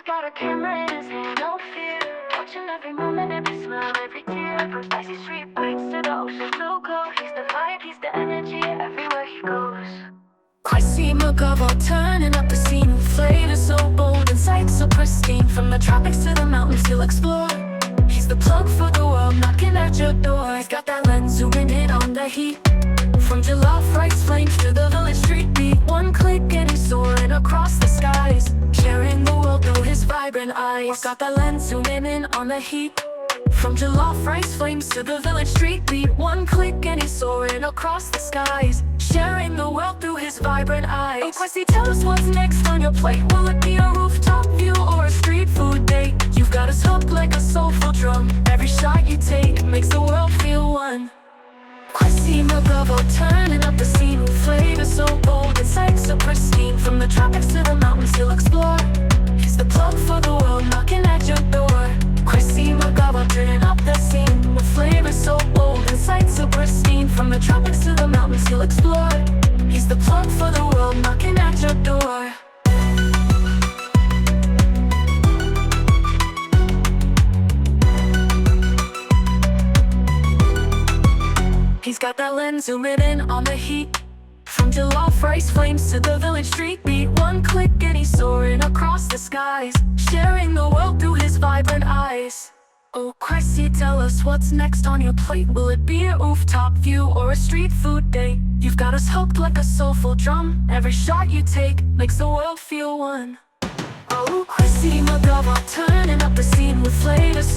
got a camera in his hand, no fear. Watching every moment, every smile, every tear. From spicy street bites to the ocean blue glow. He's the vibe, he's the energy everywhere he goes. Kwesi, Megawatt, turning up the scene with flavor so bold and sight so pristine. From the tropics to the mountains, he'll explore. He's the plug for the world, knocking at your door. He's got that lens zooming in on the heat. From jollof rice flames to the village street beat. One click and he's soaring across the skies, sharing the world through his vibrant eyes. Got that lens zooming in on the heat. From jollof rice flames to the village street beat. One click and he's soaring across the skies, sharing the world through his vibrant eyes. Oh, Kwesi, tell us what's next on your plate. Will it be a rooftop view or a street food date? You've got us hooked like a soulful drum. Every shot you take makes the world feel one. Kwesi, Megawatt, turning up the scene with flavor so bold and sight so pristine. From the tropics to the mountains, he'll explore. He's the plug for the world, knocking at your door. Kwesi, Megawatt, turning up the scene with flavor so bold and sight so pristine. From the tropics to the mountains, he'll explore. He's the plug for the world, knocking at your door. He's got that lens zooming in on the heat. From jollof rice flames to the village street beat. One click and he's soaring across the skies, sharing the world through his vibrant eyes. Oh, Kwesi, tell us what's next on your plate. Will it be a rooftop view or a street food date? You've got us hooked like a soulful drum. Every shot you take makes the world feel one. Oh, Kwesi, Megawatt, turning up the scene with flavor so